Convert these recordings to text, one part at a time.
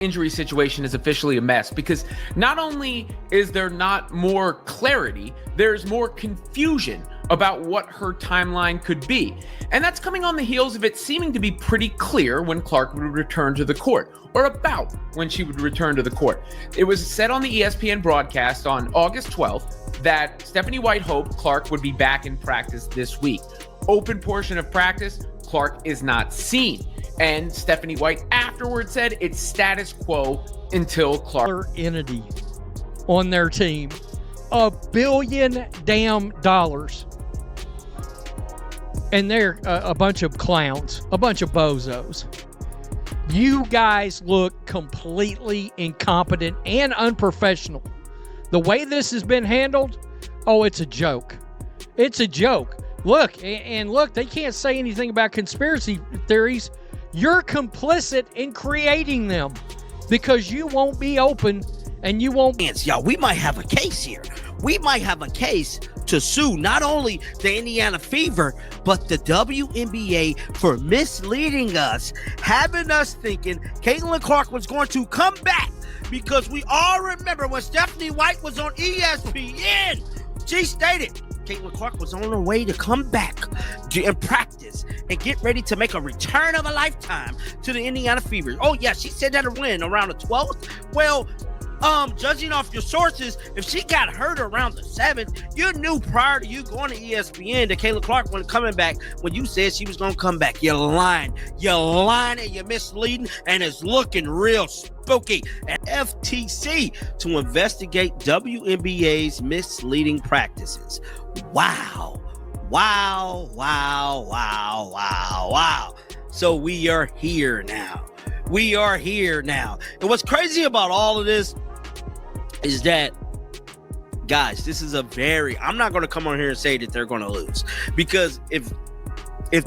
injury situation is officially a mess, because not only is there not more clarity, there's more confusion about what her timeline could be. And that's coming on the heels of it seeming to be pretty clear when Clark would return to the court, or about when she would return to the court. It was said on the ESPN broadcast on August 12th that Stephanie White hoped Clark would be back in practice this week. Open portion of practice, Clark is not seen. And Stephanie White afterwards said it's status quo until Clark. Entity on their team, $1 billion damn dollars. And they're a bunch of clowns, a bunch of bozos. You guys look completely incompetent and unprofessional. The way this has been handled, oh, it's a joke. It's a joke. Look, and look, they can't say anything about conspiracy theories. You're complicit in creating them because you won't be open and you won't. Y'all, we might have a case here. We might have a case to sue not only the Indiana Fever, but the WNBA for misleading us, having us thinking Caitlin Clark was going to come back, because we all remember when Stephanie White was on ESPN, she stated Caitlin Clark was on her way to come back and practice and get ready to make a return of a lifetime to the Indiana Fever. Oh, yeah, she said that when around the 12th. Well, judging off your sources, if she got hurt around the 7th, you knew prior to you going to ESPN that Caitlin Clark wasn't coming back when you said she was going to come back. You're lying. You're lying and you're misleading, and it's looking real spooky. And FTC to investigate WNBA's misleading practices. Wow. Wow, wow, wow, wow, wow. So we are here now. We are here now. And what's crazy about all of this is that, guys, this is I'm not going to come on here and say that they're going to lose, because if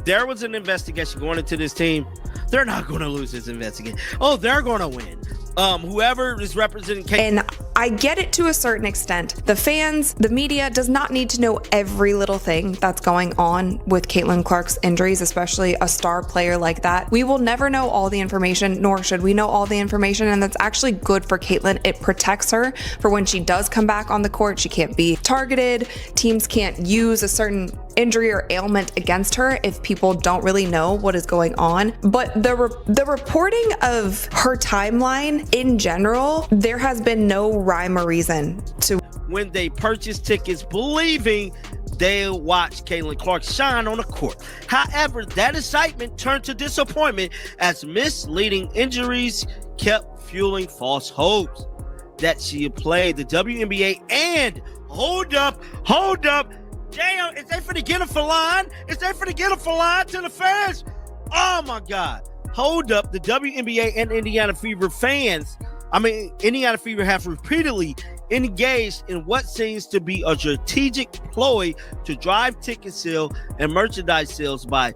there was an investigation going into this team, they're not going to lose this investigation. Oh, they're going to win. Whoever is representing And I get it to a certain extent. The fans, the media does not need to know every little thing that's going on with Caitlin Clark's injuries, especially a star player like that. We will never know all the information, nor should we know all the information, and that's actually good for Caitlin. It protects her for when she does come back on the court. She can't be targeted. Teams can't use a certain injury or ailment against her if people don't really know what is going on. But the reporting of her timeline in general, there has been no rhyme or reason to. When they purchase tickets believing they'll watch Caitlin Clark shine on the court. However, that excitement turned to disappointment as misleading injuries kept fueling false hopes that she had played the WNBA. And hold up. Damn, is they finna get her for line? Is they finna get her for line to the fans? Oh my God. Hold up. The WNBA and Indiana Fever fans, Indiana Fever have repeatedly engaged in what seems to be a strategic ploy to drive ticket sale and merchandise sales by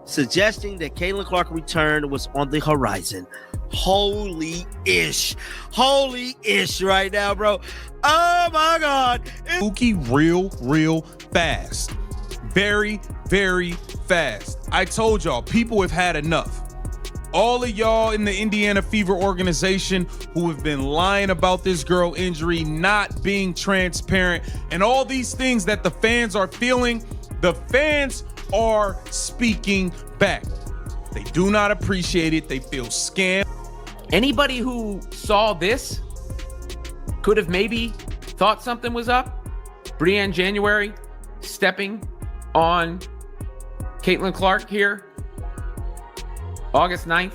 suggesting that Caitlin Clark's return was on the horizon. Holy-ish right now, bro. Oh my God. Spooky real fast. Very, very fast. I told y'all, people have had enough. All of y'all in the Indiana Fever organization who have been lying about this girl injury, not being transparent, and all these things that the fans are feeling, the fans are speaking back. They do not appreciate it. They feel scammed. Anybody who saw this could have maybe thought something was up. Brianne January stepping on Caitlin Clark here. August 9th.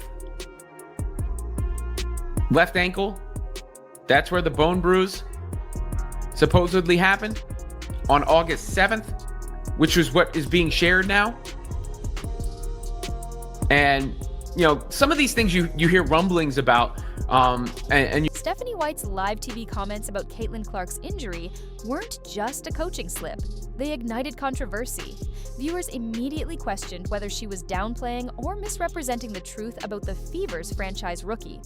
Left ankle. That's where the bone bruise supposedly happened. On August 7th, which is what is being shared now. And, some of these things you hear rumblings about. Stephanie White's live TV comments about Caitlin Clark's injury weren't just a coaching slip. They ignited controversy. Viewers immediately questioned whether she was downplaying or misrepresenting the truth about the Fever's franchise rookie.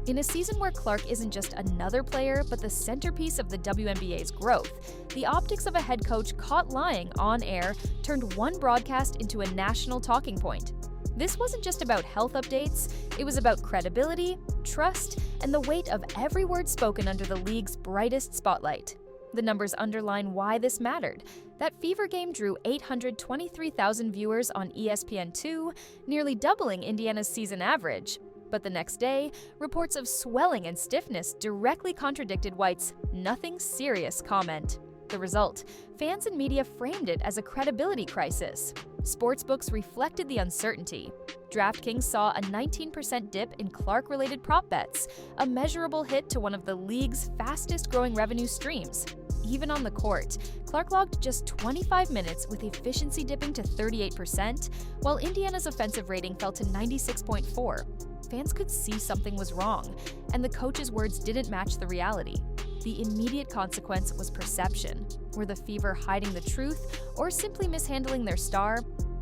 In a season where Clark isn't just another player, but the centerpiece of the WNBA's growth, the optics of a head coach caught lying on air turned one broadcast into a national talking point. This wasn't just about health updates, it was about credibility, trust, and the weight of every word spoken under the league's brightest spotlight. The numbers underline why this mattered. That Fever game drew 823,000 viewers on ESPN2, nearly doubling Indiana's season average. But the next day, reports of swelling and stiffness directly contradicted White's "nothing serious" comment. The result, fans and media framed it as a credibility crisis. Sportsbooks reflected the uncertainty. DraftKings saw a 19% dip in Clark-related prop bets, a measurable hit to one of the league's fastest-growing revenue streams. Even on the court, Clark logged just 25 minutes with efficiency dipping to 38%, while Indiana's offensive rating fell to 96.4. Fans could see something was wrong, and the coach's words didn't match the reality. The immediate consequence was perception. Were the Fever hiding the truth or simply mishandling their star?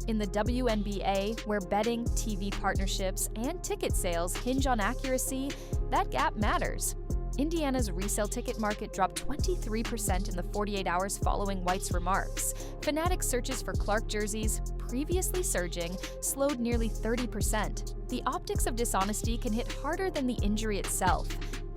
In the WNBA, where betting, TV partnerships, and ticket sales hinge on accuracy, that gap matters. Indiana's resale ticket market dropped 23% in the 48 hours following White's remarks. Fanatic searches for Clark jerseys, previously surging, slowed nearly 30%. The optics of dishonesty can hit harder than the injury itself.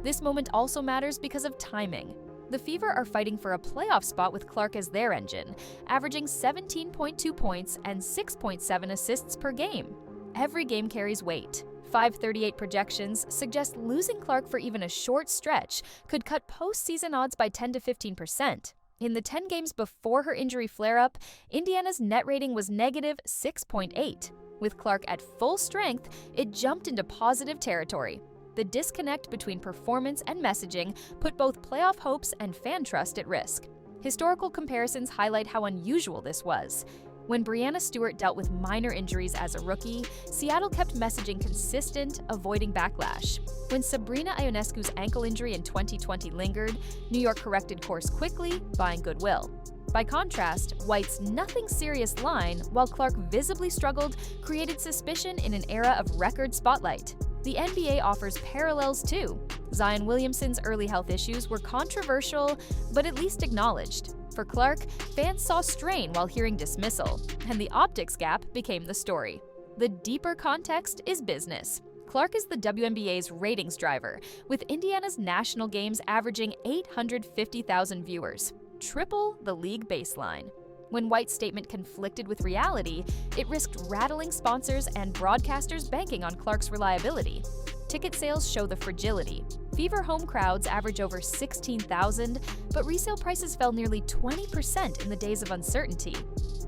This moment also matters because of timing. The Fever are fighting for a playoff spot with Clark as their engine, averaging 17.2 points and 6.7 assists per game. Every game carries weight. 538 projections suggest losing Clark for even a short stretch could cut postseason odds by 10 to 15%. In the 10 games before her injury flare-up, Indiana's net rating was negative 6.8. With Clark at full strength, it jumped into positive territory. The disconnect between performance and messaging put both playoff hopes and fan trust at risk. Historical comparisons highlight how unusual this was. When Breanna Stewart dealt with minor injuries as a rookie, Seattle kept messaging consistent, avoiding backlash. When Sabrina Ionescu's ankle injury in 2020 lingered, New York corrected course quickly, buying goodwill. By contrast, White's "nothing serious" line, while Clark visibly struggled, created suspicion in an era of record spotlight. The NBA offers parallels too. Zion Williamson's early health issues were controversial, but at least acknowledged. For Clark, fans saw strain while hearing dismissal, and the optics gap became the story. The deeper context is business. Clark is the WNBA's ratings driver, with Indiana's national games averaging 850,000 viewers, triple the league baseline. When White's statement conflicted with reality, it risked rattling sponsors and broadcasters banking on Clark's reliability. Ticket sales show the fragility. Fever home crowds average over 16,000, but resale prices fell nearly 20% in the days of uncertainty.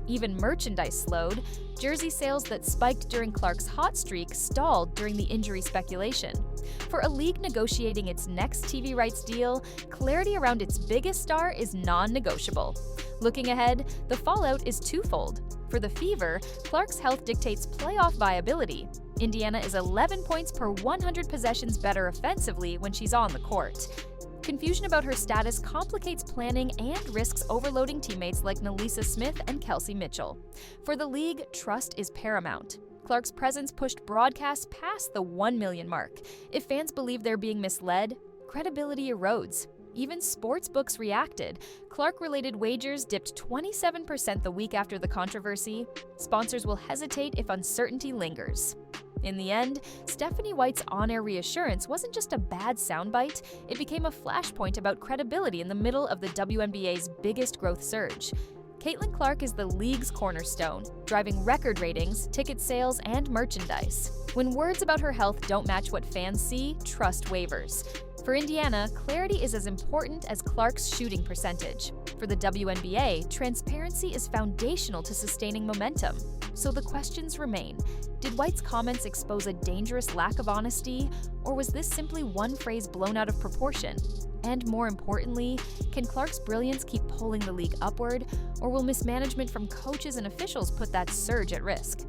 Even merchandise slowed. Jersey sales that spiked during Clark's hot streak stalled during the injury speculation. For a league negotiating its next TV rights deal, clarity around its biggest star is non-negotiable. Looking ahead, the fallout is twofold. For the Fever, Clark's health dictates playoff viability. Indiana is 11 points per 100 possessions better offensively when she's on the court. Confusion about her status complicates planning and risks overloading teammates like Nalisa Smith and Kelsey Mitchell. For the league, trust is paramount. Clark's presence pushed broadcasts past the 1 million mark. If fans believe they're being misled, credibility erodes. Even Sportsbooks reacted. Clark-related wagers dipped 27% the week after the controversy. Sponsors will hesitate if uncertainty lingers. In the end, Stephanie White's on-air reassurance wasn't just a bad soundbite, it became a flashpoint about credibility in the middle of the WNBA's biggest growth surge. Caitlin Clark is the league's cornerstone, driving record ratings, ticket sales, and merchandise. When words about her health don't match what fans see, trust wavers. For Indiana, clarity is as important as Clark's shooting percentage. For the WNBA, transparency is foundational to sustaining momentum. So the questions remain. Did White's comments expose a dangerous lack of honesty, or was this simply one phrase blown out of proportion? And more importantly, can Clark's brilliance keep pulling the league upward, or will mismanagement from coaches and officials put that surge at risk?